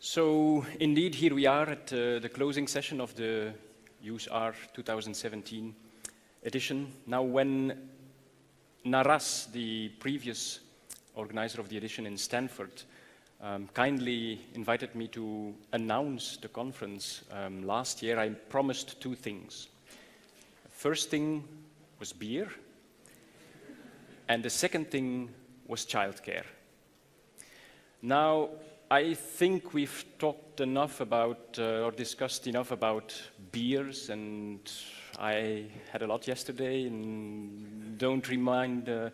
So indeed, here we are at the closing session of the useR 2017 edition. Now when Naras, the previous organizer of the edition in Stanford, kindly invited me to announce the conference last year, I promised two things. First thing was beer, and the second thing was childcare. Now, I think we've talked enough about, or discussed enough about beers, and I had a lot yesterday, and don't remind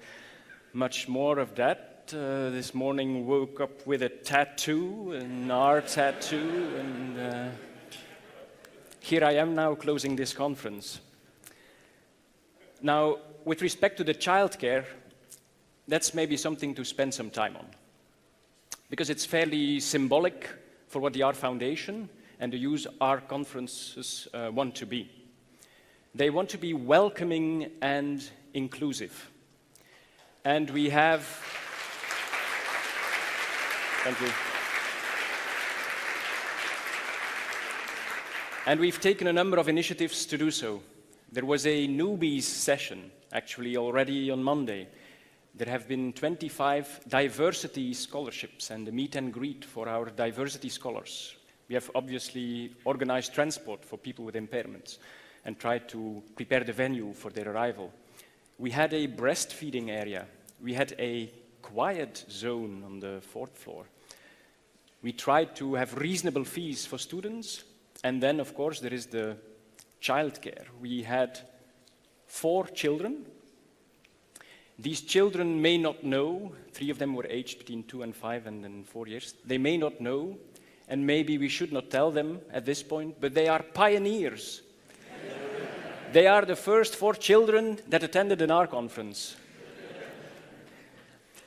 much more of that. This morning woke up with a tattoo, an art tattoo, and here I am now closing this conference. Now, with respect to the childcare, that's maybe something to spend some time on, because it's fairly symbolic for what the R Foundation and the useR conferences want to be. They want to be welcoming and inclusive. And we have... Thank you. And we've taken a number of initiatives to do so. There was a newbies session, actually already on Monday. There have been 25 diversity scholarships and a meet and greet for our diversity scholars. We have obviously organized transport for people with impairments and tried to prepare the venue for their arrival. We had a breastfeeding area. We had a quiet zone on the 4th floor. We tried to have reasonable fees for students. And then, of course, there is the childcare. We had 4 children. These children may not know, 3 of them were aged between 2 and 5 and then 4 years. They may not know, and maybe we should not tell them at this point, but they are pioneers. They are the first 4 children that attended an R conference.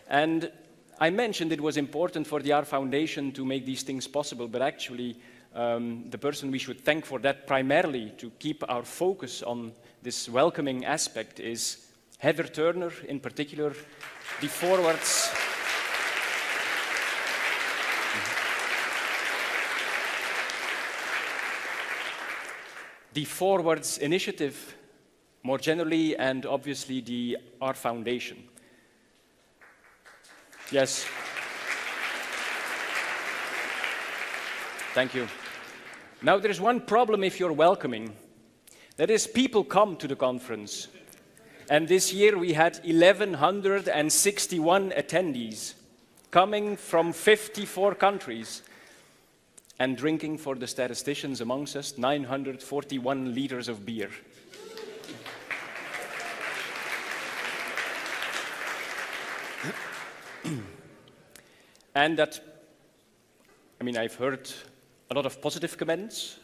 And I mentioned it was important for the R Foundation to make these things possible, but actually the person we should thank for that primarily to keep our focus on this welcoming aspect is Heather Turner, in particular, the Forwards. The Forwards initiative, more generally, and obviously the R Foundation. Yes. Thank you. Now, there's one problem if you're welcoming. That is, people come to the conference. And this year we had 1,161 attendees coming from 54 countries and drinking, for the statisticians amongst us, 941 liters of beer. And that, I mean, I've heard a lot of positive comments,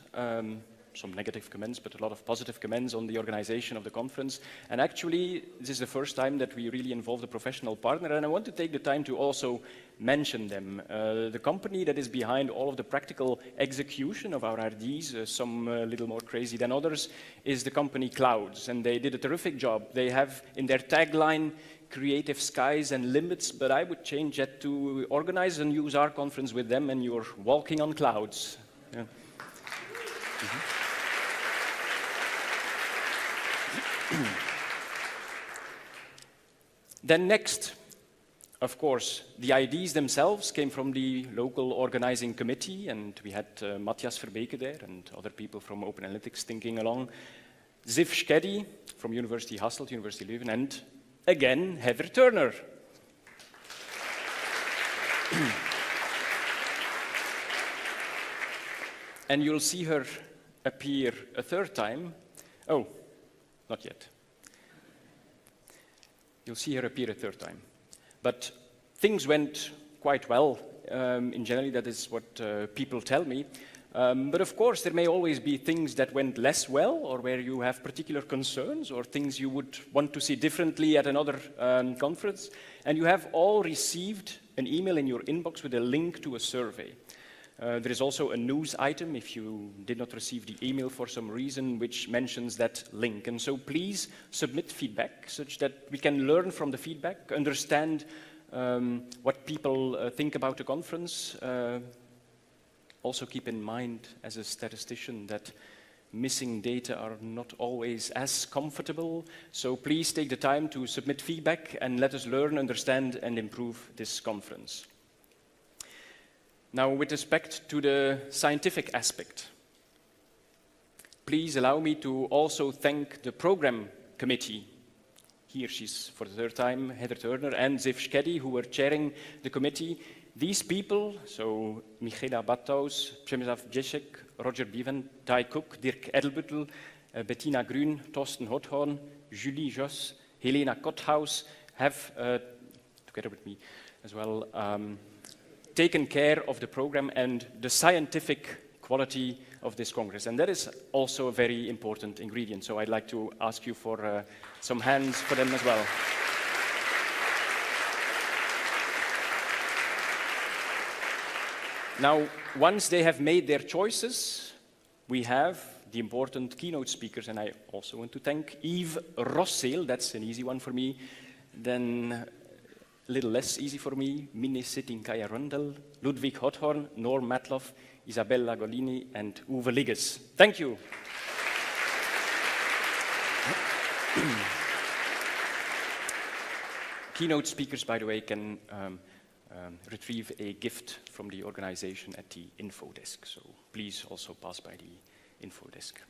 some negative comments, but a lot of positive comments on the organization of the conference. And actually, this is the first time that we really involved a professional partner, and I want to take the time to also mention them. The company that is behind all of the practical execution of our RDs, some a little more crazy than others, is the company Clouds, and they did a terrific job. They have in their tagline, creative skies and limits, but I would change that to organize a useR conference with them and you're walking on clouds. Yeah. Then next, of course, the ideas themselves came from the local organizing committee, and we had Matthias Verbeke there and other people from Open Analytics thinking along. Ziv Schkeddy from University Hasselt, University Leuven, and again, Heather Turner. And you'll see her appear a third time. Oh, not yet. You'll see her appear a third time. But things went quite well. In general, that is what people tell me. But of course, there may always be things that went less well, or where you have particular concerns, or things you would want to see differently at another conference. And you have all received an email in your inbox with a link to a survey. There is also a news item, if you did not receive the email for some reason, which mentions that link. And so please submit feedback, such that we can learn from the feedback, understand what people think about the conference, also keep in mind as a statistician that missing data are not always as comfortable. So please take the time to submit feedback and let us learn, understand, and improve this conference. Now, with respect to the scientific aspect, please allow me to also thank the program committee. Here she's for the third time, Heather Turner and Ziv Shkedi, who were chairing the committee. These people, so Michaela Batthaus, Przemysław Bzieszek, Roger Bevan, Tai Cook, Dirk Edelbüttel, Bettina Grün, Thorsten Hothorn, Julie Joss, Helena Kotthaus have, together with me as well, taken care of the program and the scientific quality of this Congress. And that is also a very important ingredient. So I'd like to ask you for some hands for them as well. Now, once they have made their choices, we have the important keynote speakers, and I also want to thank Yves Rossel, that's an easy one for me, then a little less easy for me, Minne Sittinkaya Rundel, Ludwig Hothorn, Norm Matloff, Isabella Golini, and Uwe Ligges. Thank you. Keynote speakers, by the way, can retrieve a gift from the organization at the info desk. So please also pass by the info desk.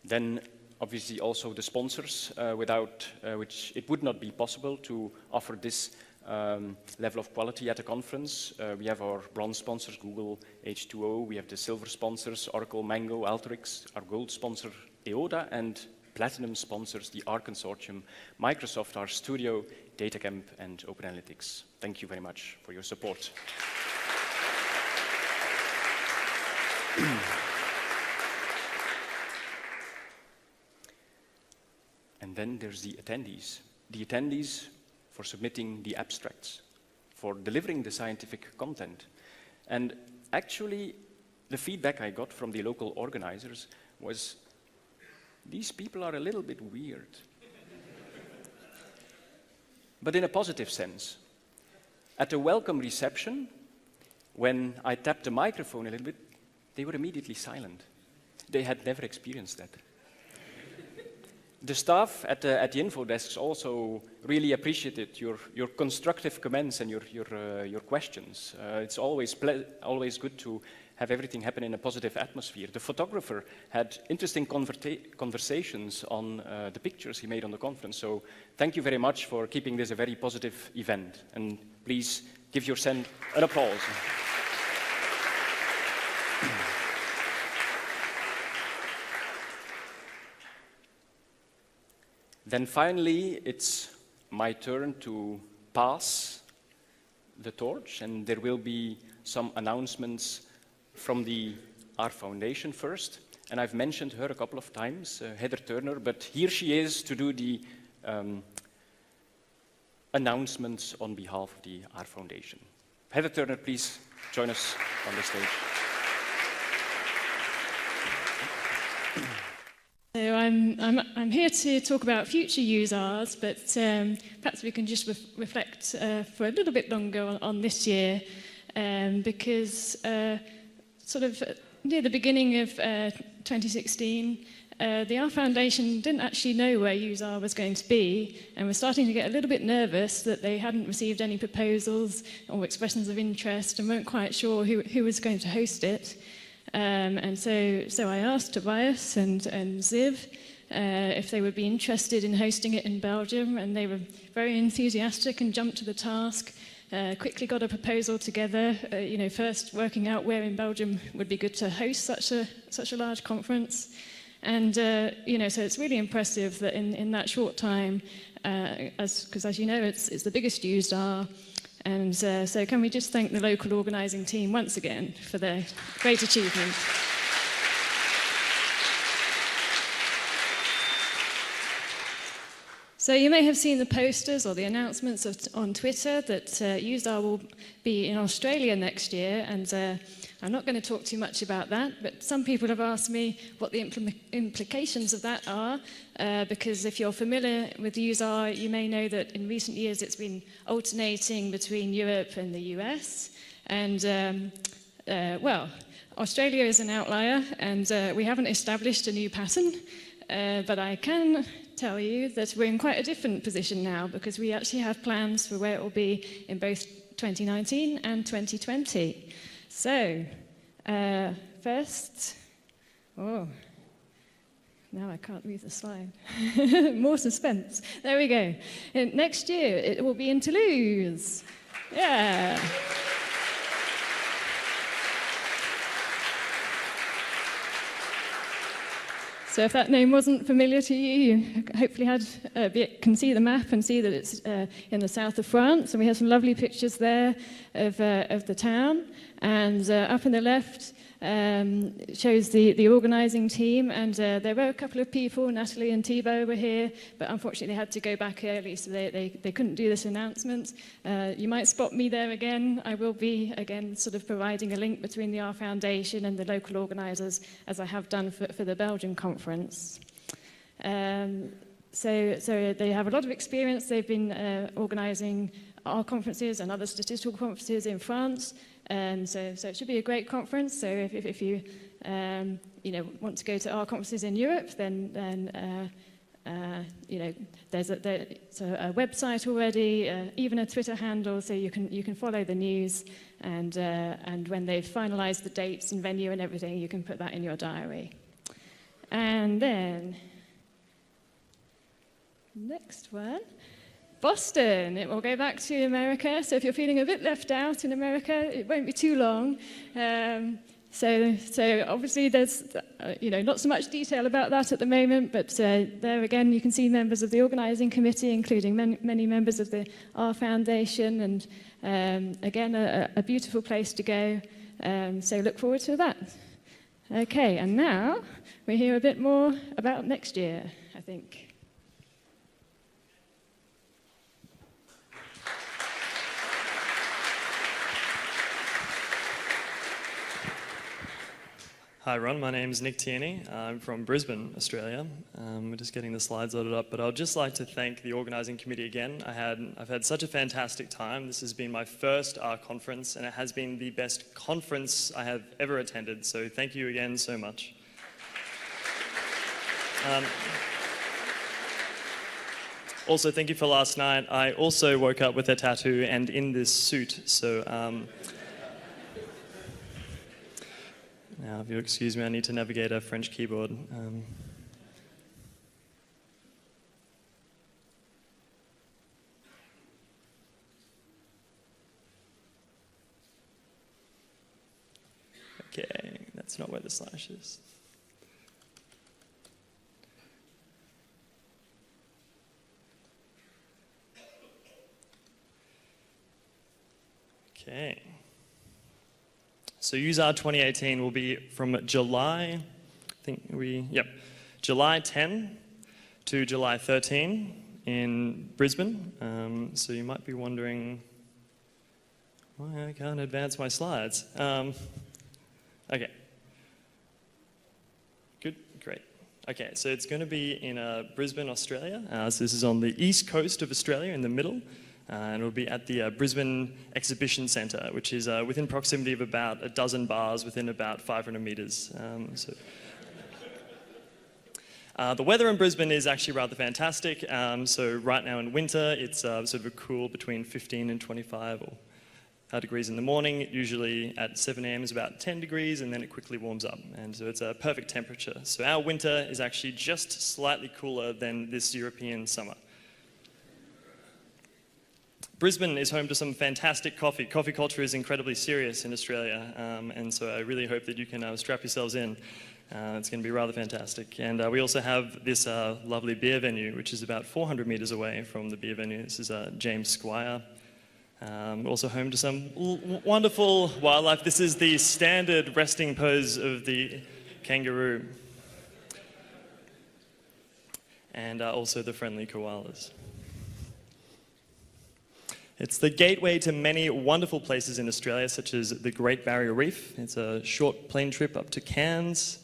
Then obviously also the sponsors, without which it would not be possible to offer this level of quality at a conference. We have our bronze sponsors, Google, H2O. We have the silver sponsors, Oracle, Mango, Alteryx, our gold sponsor, EODA, and platinum sponsors, the R Consortium, Microsoft, our Studio, DataCamp, and Open Analytics. Thank you very much for your support. And then there's the attendees. The attendees for submitting the abstracts, for delivering the scientific content. And actually, the feedback I got from the local organizers was, these people are a little bit weird. But in a positive sense. At a welcome reception, when I tapped the microphone a little bit, they were immediately silent. They had never experienced that. The staff at the info desks also really appreciated your constructive comments and your questions. It's always good to have everything happen in a positive atmosphere. The photographer had interesting conversations on the pictures he made on the conference. So thank you very much for keeping this a very positive event. And please give yourself an applause. Then finally, it's my turn to pass the torch, and there will be some announcements from the R Foundation first. And I've mentioned her a couple of times, Heather Turner, but here she is to do the announcements on behalf of the R Foundation. Heather Turner, please join us on the stage. So I'm here to talk about future useRs, but perhaps we can just reflect for a little bit longer on this year, because sort of near the beginning of 2016, the R Foundation didn't actually know where useR was going to be, and was starting to get a little bit nervous that they hadn't received any proposals or expressions of interest and weren't quite sure who was going to host it. And so I asked Tobias and Ziv if they would be interested in hosting it in Belgium, and they were very enthusiastic and jumped to the task. Quickly got a proposal together, first working out where in Belgium would be good to host such a large conference. And, so it's really impressive that in that short time, because as you know, it's the biggest useR. And so can we just thank the local organising team once again for their great achievement. So you may have seen the posters or the announcements on Twitter that useR will be in Australia next year, and I'm not going to talk too much about that, but some people have asked me what the implications of that are, because if you're familiar with useR, you may know that in recent years it's been alternating between Europe and the US, and Well, Australia is an outlier, and we haven't established a new pattern, but I can tell you that we're in quite a different position now, because we actually have plans for where it will be in both 2019 and 2020. So, first, now I can't read the slide. More suspense. There we go. Next year, it will be in Toulouse. Yeah. So if that name wasn't familiar to you, you hopefully can see the map and see that it's in the south of France. And we have some lovely pictures there of the town. And up in the left shows the organising team. And there were a couple of people, Natalie and Thibaut were here, but unfortunately they had to go back early, so they couldn't do this announcement. You might spot me there again. I will be, again, sort of providing a link between the R Foundation and the local organisers, as I have done for the Belgian conference. So they have a lot of experience. They've been organising our conferences and other statistical conferences in France. So it should be a great conference. So if you want to go to our conferences in Europe, then there's a website already, even a Twitter handle, so you can follow the news, and when they've finalised the dates and venue and everything, you can put that in your diary. And then next one. Boston, it will go back to America, so if you're feeling a bit left out in America, it won't be too long. So obviously there's not so much detail about that at the moment, but there again you can see members of the organising committee, including many members of the R Foundation, and again a beautiful place to go, so look forward to that. Okay, and now we hear a bit more about next year, I think. Hi everyone, my name is Nick Tierney. I'm from Brisbane, Australia. We're just getting the slides loaded up, but I'd just like to thank the organising committee again. I've had such a fantastic time. This has been my first R conference, and it has been the best conference I have ever attended, so thank you again so much. Also, thank you for last night. I also woke up with a tattoo and in this suit, so now, if you'll excuse me, I need to navigate a French keyboard. Okay, that's not where the slash is. Okay. So useR 2018 will be from July 10 to July 13 in Brisbane. So you might be wondering why I can't advance my slides. Okay. Good, great. Okay, so it's going to be in Brisbane, Australia. So this is on the east coast of Australia in the middle. And it will be at the Brisbane Exhibition Centre, which is within proximity of about a dozen bars within about 500 metres. The weather in Brisbane is actually rather fantastic. So right now in winter, it's sort of a cool between 15 and 25 degrees in the morning. Usually at 7 a.m. is about 10 degrees, and then it quickly warms up. And so it's a perfect temperature. So our winter is actually just slightly cooler than this European summer. Brisbane is home to some fantastic coffee. Coffee culture is incredibly serious in Australia, and so I really hope that you can strap yourselves in. It's going to be rather fantastic. And we also have this lovely beer venue, which is about 400 metres away from the beer venue. This is James Squire. Also home to some wonderful wildlife. This is the standard resting pose of the kangaroo. And also the friendly koalas. It's the gateway to many wonderful places in Australia, such as the Great Barrier Reef. It's a short plane trip up to Cairns,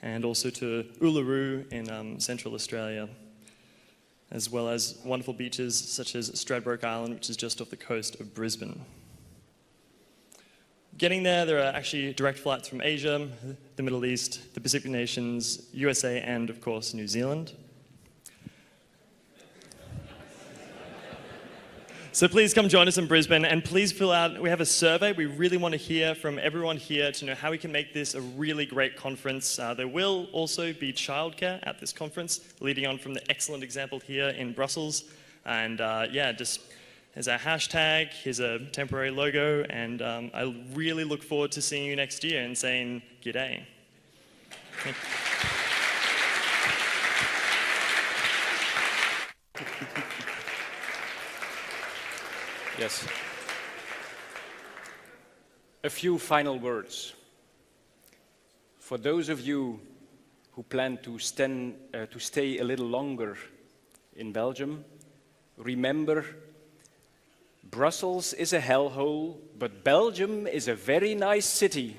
and also to Uluru in Central Australia, as well as wonderful beaches such as Stradbroke Island, which is just off the coast of Brisbane. Getting there, there are actually direct flights from Asia, the Middle East, the Pacific nations, USA, and of course, New Zealand. So please come join us in Brisbane, and please fill out, we have a survey. We really want to hear from everyone here to know how we can make this a really great conference. There will also be childcare at this conference, leading on from the excellent example here in Brussels. And yeah, just as a hashtag, here's a temporary logo, and I really look forward to seeing you next year and saying g'day. Thank you. Yes. A few final words. For those of you who plan to stay a little longer in Belgium, remember, Brussels is a hellhole, but Belgium is a very nice city.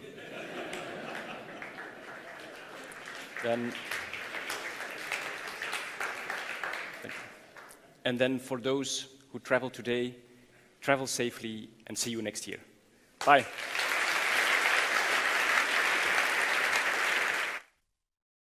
And then for those who travel today, travel safely and see you next year. Bye.